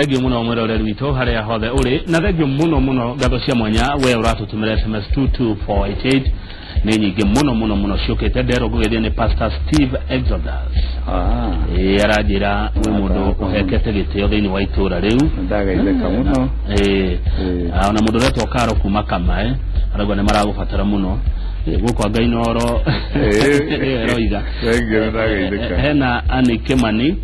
thengio muno mwiroreri witũ harĩa hothe ũrĩ na thengio muno ngatho cia mwanya we ũratũtũmĩra SMS 22488 nĩ nyingĩ muno ciũkĩte ndero gũgethia nĩ Pastor Steve Exodus aranjĩra wĩ mũndũ ũhekete gĩtĩo thĩinĩ wa itũũra rĩu ndagaithĩka mũno ona mũndũ ũretwo Karo kuma Kamae arauga nĩ maragũbatara mũno gũkwa Ngai noro roiga hena Anikemani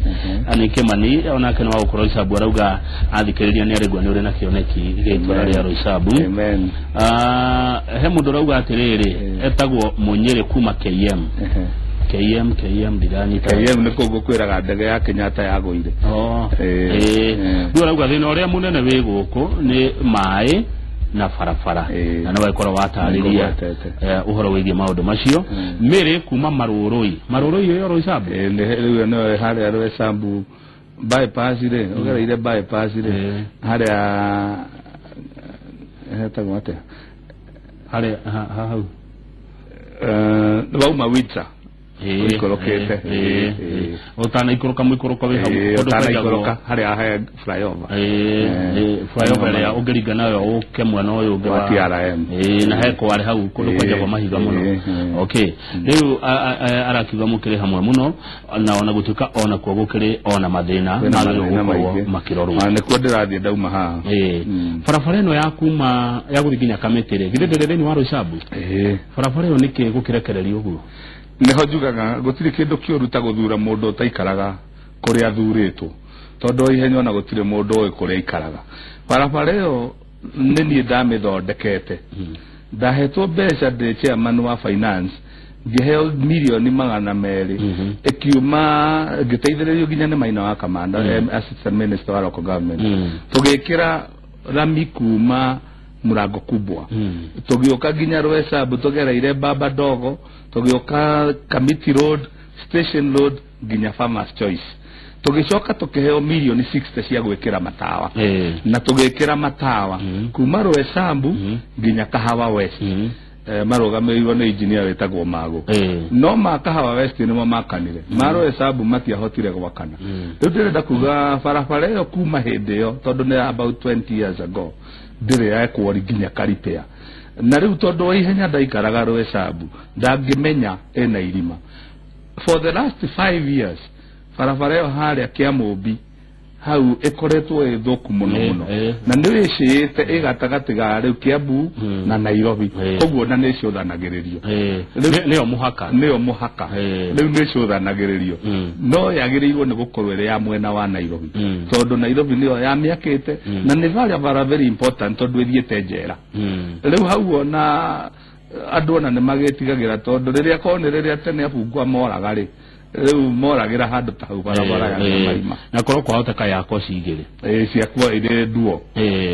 onake no gũkorwo Roysambu arauga athikĩrĩria nĩ arĩgwa nĩ ũrĩ na kĩoneki gĩtũũra rĩa Roysambu he mũndũ arauga atĩrĩrĩ etagwo Munyere kuma KM ndiranyita KM nĩ kũguo kwĩraga ndege ya Kenyatta yagũire rĩu arauga thĩna ũrĩa mũnene wĩ gũkũ nĩ maĩ na barabara na no gĩkorwo watarĩria ũhoro wĩgiĩ maũndũ macio Mary kuma marũrũi yo Roysambu rĩu no harĩa Roysambu bypass rĩ ũgereire bypass rĩ harĩa hetagwo atĩa harĩa hau wauma Windsor ikorokete utanaikoroka muikoroka we hau utanaikoroka harĩa flyover ya ũngĩringa nayo ũke mwena ũyũ ũngĩ wa TRM na heko arĩ hau kũndũ kwajagwo mahiga mũno okay rĩu arakiuga mũkĩrĩ hamwe mũno na ona gũtuĩka ona kuo gũkĩrĩ ona mathĩna makĩrorwo nĩkuo ndĩrathiĩ ndauma haha barabara ĩno ya kuma ya gũthiĩ nginya Kamĩtĩ githĩ thĩinĩ wa Roysambu barabara ĩyo nĩkĩ gũkĩrekererio ũguo neho njugaga gũtirĩ kĩndũ kĩũru ta gũthura mũndũ ũtaikaraga kũrĩa athurĩtwo tondũ ihenya ona gũtirĩ mũndũ ũĩ kũrĩa aikaraga barabara ĩyo nĩ niĩ ndamĩthondekete ndahetwo mbeca ndĩ chairman wa finance ngĩheo milioni 200 ikiuma ngĩteithĩrĩrio nginya nĩ Maina wa Kamanda assistant minister wa local government tũgĩkĩra rami kuma Murango Kubwa tugĩoka nginya Roysambu tugereire Baba Dogo tugĩoka Kamiti Road Station Road nginya Farmers Choice tugĩcoka tukĩheo milioni 60 cia gwĩkĩra matawa na tugĩkĩra matawa kuma Roysambu nginya Kahawa West marũgamĩrĩirwo nĩ engineer wĩtagwo Mago no ma Kahawa West nĩmo makanire ma Roysambu matiahotire gwakana rĩu ndĩrenda kuga barabara ĩyo kuma hĩndĩ ĩyo tondũ nĩ about 20 years ago ndĩrĩ yakwo nginya Karipea na rĩu tondũ ihenya ndaikaraga Roysambu ndangĩmenya ena irima for the last 5 years barabara ĩyo harĩa Kĩamũmbi hau ĩkoretwo ĩthũku mũno na nĩ ĩcĩĩte ĩgatagatĩ ga rĩu Kiambu na Nairobi koguo na nĩ ĩcũthanagĩrĩrio nĩyo mũhaka rĩu nĩ ĩcũthanagĩrĩrio no yagĩrĩirwo nĩ gũkorwo ĩrĩ ya mwena wa Nairobi tondũ Nairobi nĩyo yamĩakĩte na nĩ bara very important tondũ ĩthiĩte njera rĩu hau ona andũ ona nĩ magĩtigagĩra tondũ rĩrĩa konĩ rĩrĩa tene abungwa moraga rĩ rĩu moragira handũ ta hau barabara ya Maima na korwo kwahoteka yako cigĩrĩ ciakwa irĩ duo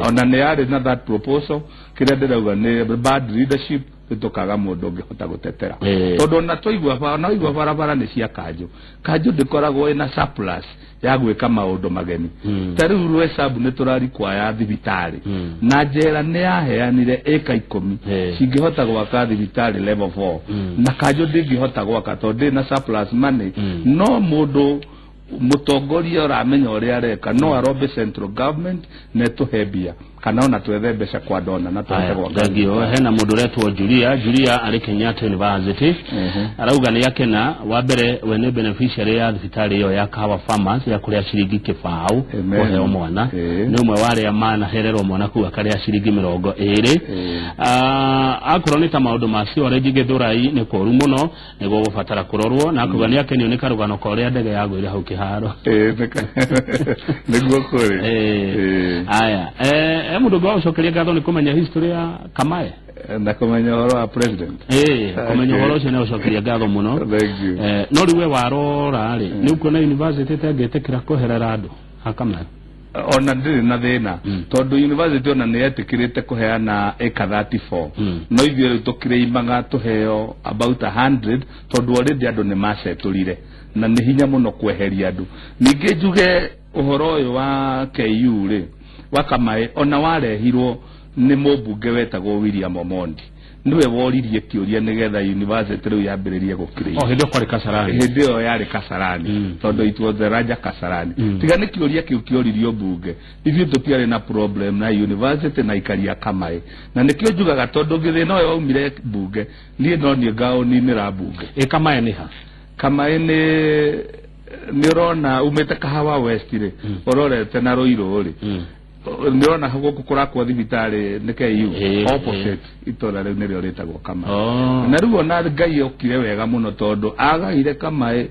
ona nĩ yarĩ na that proposal kĩrĩa ndĩrauga nĩ bad leadership tukaga mũndũ ũngĩhota gũtetera tondũ na tũigua barabara nĩ cia kanjũ ndĩkoragwo ĩna surplus ya gwĩka maũndũ mageni ta rĩu Roysambu nĩ tũrarikwa ya thibitarĩ na njera nĩ yaheanire ĩka 10 cingĩhota gwaka thibitarĩ level 4 na kanjũ ndĩngĩhota gwaka tondũ ndĩ na surplus money no mũndũ mũtongoria ũramenya ũrĩa areka no arombe central government na tũhebia kana ona twethe mbeca kwa dona na twethe gwa ngagio hena mũndũ ũretwo Julia arĩ Kenyatta University arauga nĩ akena wa mbere we nĩ beneficiary ya thibitarĩ ĩyo ya Kahawa Farmers ya kũrĩa ciringi 1,000 kũheo mwana nĩ ũmwe wa arĩa manahererwo mwana kuga karĩa ciringi 20 akorwo nĩ ta maũndũ macio rĩngĩ Gĩthũrai nĩ kũru mũno nĩguo gũbatara kũrorwo na akuga nĩ akenio nĩ karũgano korĩa ndege yagũire hau kĩharo nĩguo kũrĩ aya mũndũ ũngĩ wa gũcokeria ngatho nĩ kũmenya history ya Kamae na kũmenya ũhoro wa president kũmenya ũhoro ũcio nĩ gũcokeria ngatho mũno no rĩu we warora rĩ nĩ ũkuona university ĩtangĩtĩkĩra kũherera andũ ha Kamae ona ndĩrĩ na thĩna tondũ university ona nĩ yetĩkĩrĩte kũheana ĩka 34 no ithuĩ rĩu tũkĩrĩimaga tũheo about 100 tondũ already andũ nĩ macetũrire na nĩ hinya mũno kweheria andũ ningĩ njuge ũhoro ũyũ wa KU rĩ wa Kamae ona warehirwo nĩ mũmbunge wetagwo William Omondi niwe woririe kiuria nigetha university riu yambiririe gukire hindi kwari Kasarani hindi yo yari Kasarani tondu it was the Raja Kasarani tiga ni kiuria kiu kioririo bunge ithuĩ tũtiarĩ na problem na university na ikaria Kamae na nikio njugaga tondu githina yo waumire bunge nie no nie ngao ninira bunge Kamae ni ha Kamae ni rona umete Kahawa West ri urorete na Ruiru ri niona huko kurakwa thibitari nike opposite itora riu nirio ritagwo Kamae na riu ona Ngai okire wega muno tondu agaire Kamae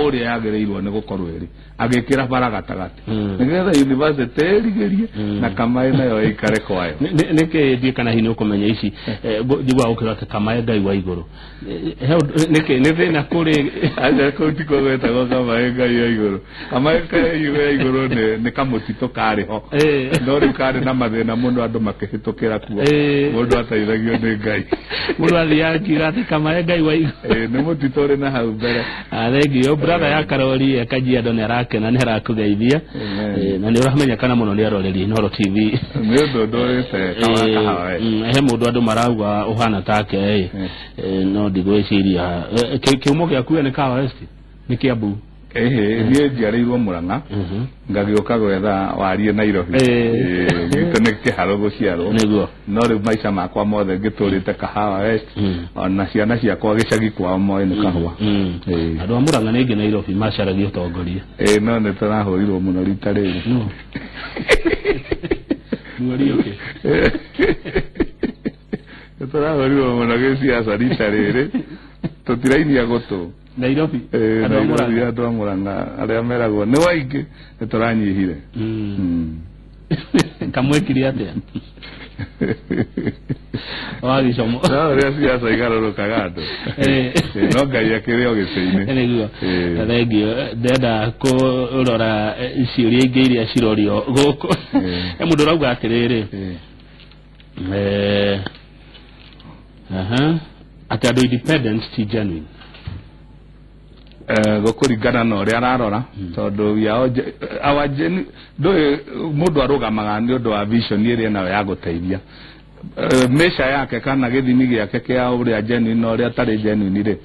oria yagereirwo ni gukorwo iri agikira bara gatagati nigetha university erigerie na Kamae nayo ikare kwayo nike ndi kana hino kumenya ici ndigwa ukira Kamae Ngai wa iguru nike ni thina kuri aja ko tiko gweta go Kamae Ngai wa iguru Kamae Ngai wa iguru ni kamutito kari ho ndori kari na mathina muno andu makihitukira kuo mundu ataithagio ni Ngai mundu athiagira ati Kamae Ngai wa iguru ni mutito ri na hau mbere athengio brother ya Karoli akajiado ne rake na nera kugeithia na ni uramenya kana muno ni aroreri Inooro TV ni ndorete kawa he mundu andu marauga uhana take no ndigwiciria kiumo gya kuya ni Kawa West ni Kiambu nie njiarĩirwo Murang'a ngagĩũka gwetha warie Nairobi gitũ nĩ kĩharo gũciarwo no rĩu maica makwa mothe ngĩtũrĩte Kahawa West ona ciana ciakwa gĩcagi kwao moĩ nĩ kahũa andũ a Murang'a nĩ aingĩ Nairobi macaragia ũtongoria no nĩ tũrahũrirwo mũno rita rĩrĩ nĩ tũrahũrirwo mũno gĩciaca rita rĩrĩ tũtirainia gũtũ Nairobi andũ a Murang'a arĩa meragwo nĩ waingĩ nĩ tũranyihire kamwekire atia wagicomo rĩrĩa ciaca igarũrũkaga andũ no Ngai akĩrĩ o gĩtĩ-inĩ nĩguo thengio ndenda kũrora ciũria ingĩ iria cirorio gũkũ mũndũ ũrauga atĩrĩrĩ ati andũ independence ti genuine gũkũringana na ũrĩa ararora tondu mũndũ arũgamaga nĩ ũndũ wa vision ĩrĩa nayo ya gũteithia mesha yake kana gĩthimi gĩake kĩa ũrĩa genuine na ũrĩa atarĩ genuine rĩ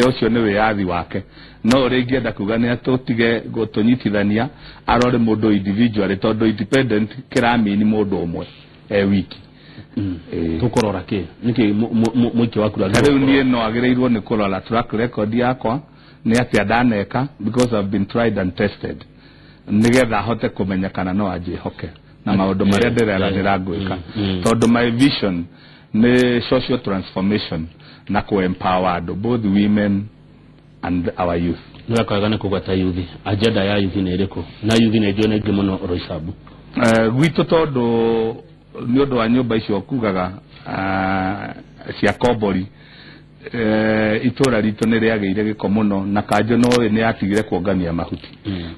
ũcio nĩ wĩyathi wake no ũrĩa ingĩenda kuga nĩ atũtige gũtũnyitithania arore mũndũ individual tondu independent kĩramini mũndũ ũmwe wiki tukurora ki niki mwiki waku rĩu niĩ no agĩrĩirwo nĩ kũrora track record yakwa nĩ atĩa ndaneka because I've been tried and tested nigetha hote kũmenyekana no anjĩhoke na maũndũ marĩa ndĩreranĩra ngwĩka tondu my vision nĩ social transformation na kũ-empower andũ both women and our youth nĩwakaga nĩ kũgwata youth agenda ya youth nĩ ĩrĩkũ na youth nĩ njũĩ nĩ mũno Roysambu gwitũ tondu nĩ ũndũ wa nyũmba icio kugaga cia Kombori itora ritũ nĩ rĩagĩire gĩko mũno na Kanjũ no nĩ yatigire kuongania mahuti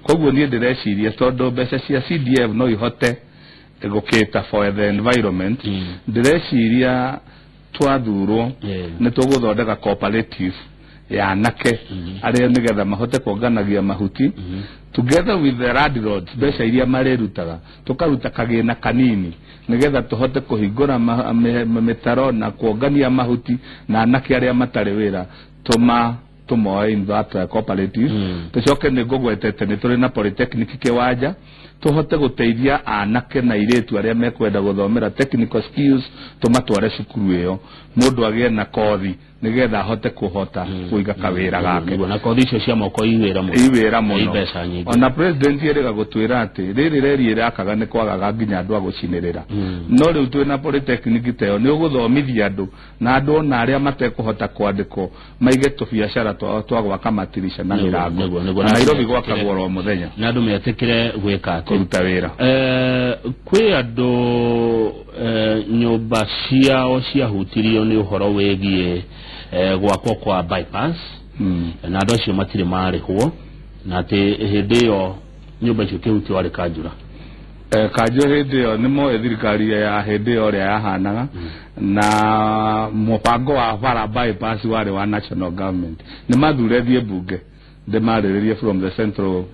koguo niĩ ndĩreciria tondu mbeca cia CDF no ihote gũkĩta for the environment ndĩreciria twathurwo nĩ tũgũthondeka cooperative ya anake arĩa nĩgetha mahote kuonganagia mahuti together with the landlords mbeca iria marĩrutaga tũkaruta kagĩna kanini nigetha tuhote kuhingura mitaro na kuongania mahuti na anake aria matari wira tumoe in that cooperative tucoke ni ngugwetete ni turi na polytechnic Kiwanja tuhote guteithia anake na iretu aria mekwenda guthomera technical skills tumatware cukuru iyo mundu agie na kothi nigetha ahote kuhota kuiga kawira gake na kothi icio cia moko iwira muno ona president yerega gutwira ati riri reri irakaga ni kwagaga nginya andu agucinirira no riu twi na polytechnic teo ni uguthomithia andu na andu ona aria matekuhota kwandiko maige tu biashara twa gwaka matirisha na mirango na Nairobi gwakagwo ro muthenya na andu metikire gwika kuruta wira kwi andu nyumba ciao ciahutirio ni uhoro wegie gwakwo kwa bypass na andu acio matire marĩhwo na ati hindi yo nyumba icio kihuti wari Kanjũra Kanjũ hindi yo ni moe thirikari ya hindi yo ria yahanaga na mubango wa bara bypass wari wa national government ni mathurethie bunge de marĩrĩrie from the central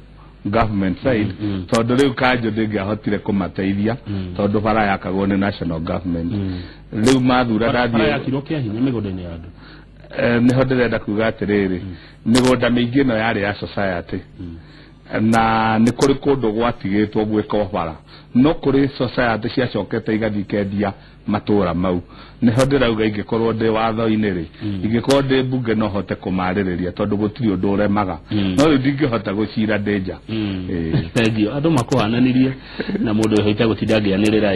government side tondu riu Kanjo ndingiahotire kumateithia tondu bara yakagwo ni national government riu mathura ndathie bara yakirwo kia hinya migunda-ini ya andu niho ndirenda kuga atiriri migunda mingi no yari ya society na ni kuri kundu gwatigitwo gwika bara no kuri society ciacokete igathikedia matura mau niho ndirauga ingikorwo ndi watho-ini ri ingikorwo ndi bunge no hote kumaririria tondu gutiri undu uremaga no riu ndingihota gucira ndeja thengiũ andu makuhananirie na mundu hoite gutinda ngianirira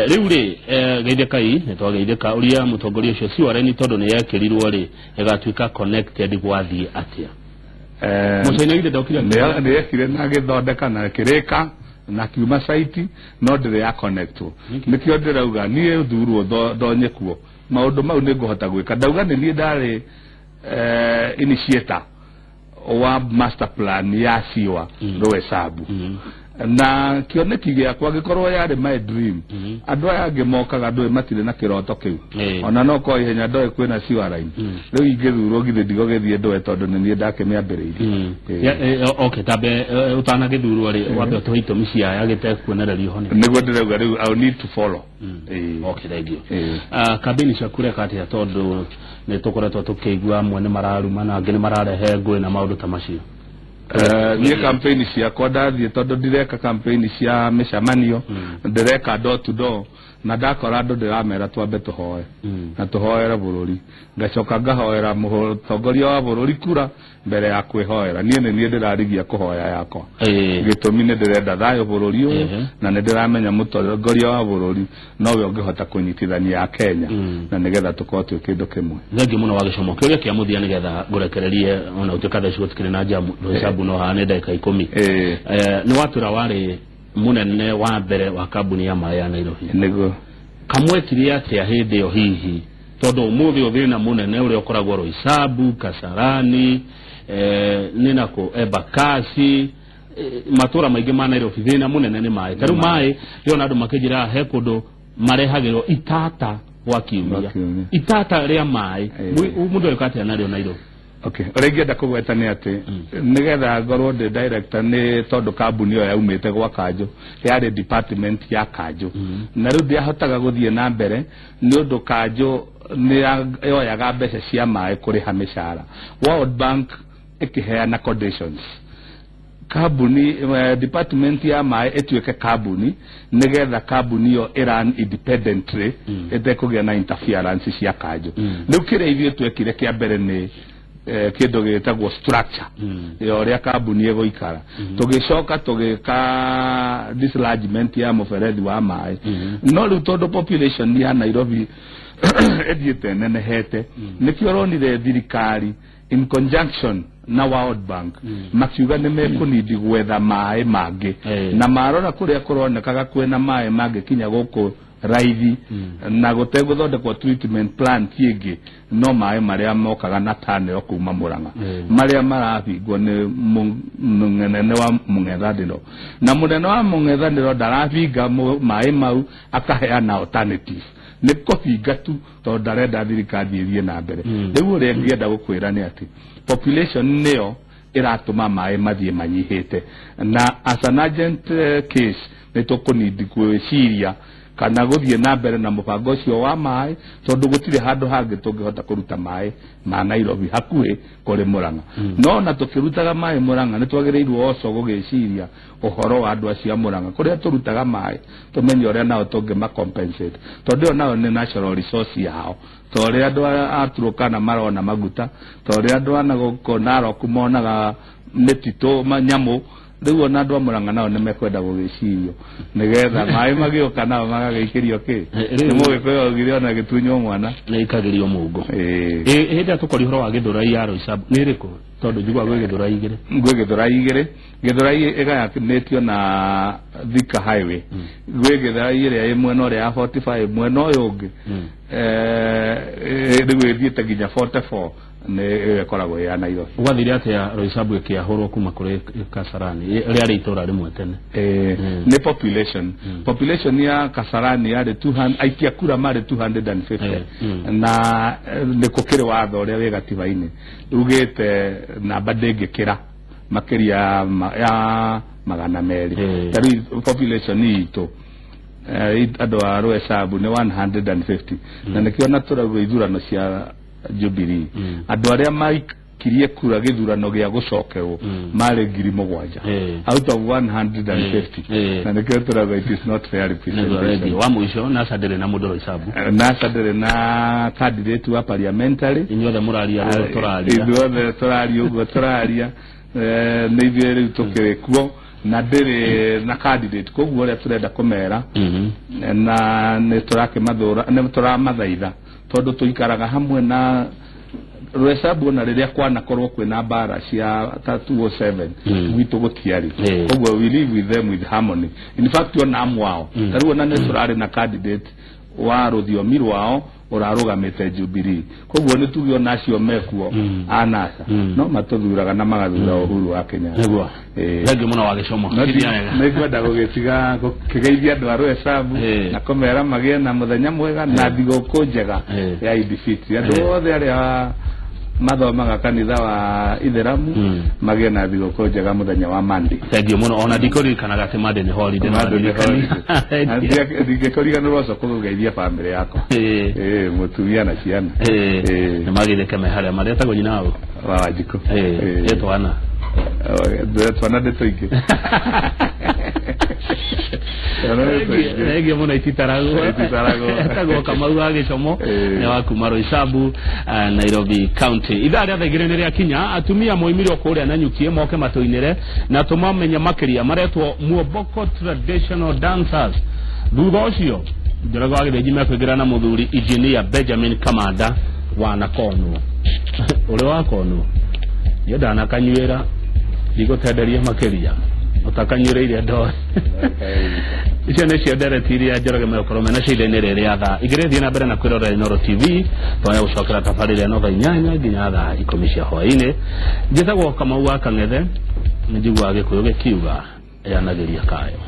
riu ri geithĩkai nitwageithĩka uria mutongoria ucio Siwareni tondu ni yekirirwo ri igatuika connected gwathie atia mucaina ide ndokira ni yekire na githondeka na kirika na kiuma site no ndire ya connect nikio ndirauga nie thurwo ndonyekuo maundu mau ni nguhota gwika ndauga ni nie ndari initiator wa master plan ya Siwa Roysambu na kioneki giakwa gikorwo yari my dream andu aya ngimokaga ndu matire na kiroto kiu ona no ko ihenya ndoe kwina Siwareni riu ingithurwo githe ndigo githie ndoe tondu ni nie ndakimiambiriirie okay tabe utana githurwo ri wambe tuhito misia yagite kuonererio hone niguo ndirauga riu I need to follow okay thank you kabini shakure kati ya tondu ni tukoretwo tukigua mwene mararuma na ngene mararehe ngwe na maundu ta macio nie campaign cia kodathie tondu ndireka campaign cia micamanio ndireka door to door na ndakora andu ndiramera twambe tuhoe na tuhoera bururi ngacoka ngahoera mutongoria wa bururi kura mbere ya kwihoera nie ndirarigia kuhoya yakwa gitumi ni ndirenda thayo bururi uyu na ndiramenya mutongoria wa bururi nowe ungihota kunyitithania Kenya na nigetha tukorwo twi kindu kimwe thengi muno wa gicomo kiuria kia muthia nigetha ngurekererie ona utikatha cigo tikire na jamu Roysambu no hane ndagika 10 ni watura wari munene wa mbere wa kambuni ya maĩ ya Nairobi niguo kamwetirie atia hindi yo hihi tondu umuthi uthina munene uria ukoragwo Roysambu Kasarani ninako Embakasi matura maingi ma Nairobi thina munene ni maĩ taru maĩ yona andu makijira he kundu marehagirwo itata wa kiumia itata ria maĩ mundu yokate nario Nairobi okay urengienda kugweta ni ati nigetha ngorwo ndi director ni tondu kambuni yo yaumite gwa Kanjo yari department ya Kanjo na riu ndiahotaga guthie na mbere ni undu Kanjo ni yoyaga mbeca cia maĩ kuriha mishara World Bank ikiheana conditions kambuni department ya maĩ etuike kambuni nigetha kambuni yo iran independently etekugia na interference cia Kanjo riu kire ithie twekire kia mbere ni kindu gitagwo structure yo ria kambuni egoikara tugicoka tugika dislodgement ya muferethi wa maĩ no riu tondu population ya Nairobi edhiete nenehete nikio ronire thirikari in conjunction na World Bank makiuga ni mekunidi gwetha maĩ mangi na marora kuria kuronekaga kwena maĩ mangi kinya guku raithi na guteguthondekwo treatment plant ingi no maĩ maria mokaga na tane okuma Murang'a maria marabingwo ni munene wa Mung'ethaniro na munene wa Mung'ethaniro ndarabinga maĩ mau akaheana alternative ni kuhinga tu tondu ndarenda thirikari ithie na mbere riu uria ngienda gukwira ni ati population niyo iratuma maĩ mathie manyihite na as an urgent case ni tukunidi gwiciria kana guthie na mbere na mubango ucio wa maĩ tondu gutire handu hangi tungihota kuruta maĩ ma Nairobi hakuhi kuri Murang'a no na tukirutaga maĩ Murang'a ni twagirirwo oco gugiciria uhoro wa andu acia Murang'a kuria turutaga maĩ tumenye uria nao tungima compensate tondu nao ni national resource yao tori andu a Turkana marona maguta tori andu ana gukonaro kumonaga mititu manyamu riu ona andu a Murang'a nao ni mekwenda gugicirio nigetha maĩ magioka nao magageikirio ki ni mugikoyo gire ona gitunyo mwana ni ikagirio mungu hindi tukori horo wa Githurai ya Roysambu ni riku tondu njigwa gwe Githurai igire Githurai igayakinitio na Thika highway gwe Githurai iria imwe no ria 45 mwena uyu ungi riu ithiete nginya 44 ne koragwo ya Nairobi wathire atia Roysambu ikiahurwo kuma kuri Kasarani ria itura rimwe tene ni population ya Kasarani yari 200 aikia kura mari 250 na ni kukire watho ria we gatiba-ini ugite namba ndingikira makeria ya magana meri tari population ito ado aro hesabu ne 150 na nikiona turago ithurano cia Jubilee ado aria kirie kura githurano gia gucokerwo mari 7,000 out of 150 na nikio turago it is not fair representation wa mwisho na sadere na mudoro hesabu na sadere na candidate wa parliamentary inyothe muraria turaria ni ithuĩ tukiri kuo na ndĩrĩ na candidate koguo ũrĩa turenda kumera na nĩ tũrakĩmathũra nĩ tũramathaitha tondũ tũikaraga hamwe na rwesabu na rĩrĩa kwanakorwo kwĩna mbara cia 207 gwitũ gũtiarĩ koguo we live with them with harmony. In fact ona amwao tarĩu ona nĩ tũrarĩ na candidate wa rũthiomi rwao ũrarugamĩte Jubilee koguo nĩ tugio nacio mekuo anasa no matuthuraga na magathura Uhuru wa Kenya nĩguo rĩngĩ mũno wa gĩcomo nĩngwenda gũgĩtiga gũkĩgeithia andũ a rwesabu na kũmera magĩe na mũthenya mwega na thigũkũ njega ya Eid Fitr andũ othe arĩa mathomaga kanitha wa Itheramu magĩe na thigũkũ njega mũthenya wa Monday. Thengiũ mũno ona ndikũririkanaga atĩ Monday nĩ holiday ndingĩkũriganĩrwo coka gũgeithia family yako mũtumia na ciana nĩ magĩthĩke me harĩa marĩtagwo nyina wao wa Wanjikũ twana ndĩtũingĩ Rege mũno ititarago etagwo Kamau wa Gĩcomo nĩ wa kuma Roysambu Nairobi County. Ithaa rĩa thaigĩrĩ nĩ rĩakinya atumia moimire kũrĩa na nyukie moke matũinĩre na tũmamenye makĩria maretwo Muomboko Traditional Dancers. Thutha ũcio njorogo wa gĩthĩnji mekwĩngĩra na mũthuri Engineer Benjamin Kamanda wa Nakonwo ũrĩ wa Konwo yo ndanakanyuĩra ndigũtenderia makĩria utakanyuĩrĩire ndo icio nĩcio ndereti iria njoroge megũkorwo mena ciĩda-inĩ rĩrĩ ya thaa igĩrĩ thiĩ na mbere na kwĩrorera Inooro TV twaye gũcokera tabarĩra ĩno thaa 8 nginya thaa 10 cia hwaĩ-inĩ. Njĩtagwo Kamau wa Kang'ethe njiguaga Gĩkũyũ gĩkiuga yanagĩria kayo.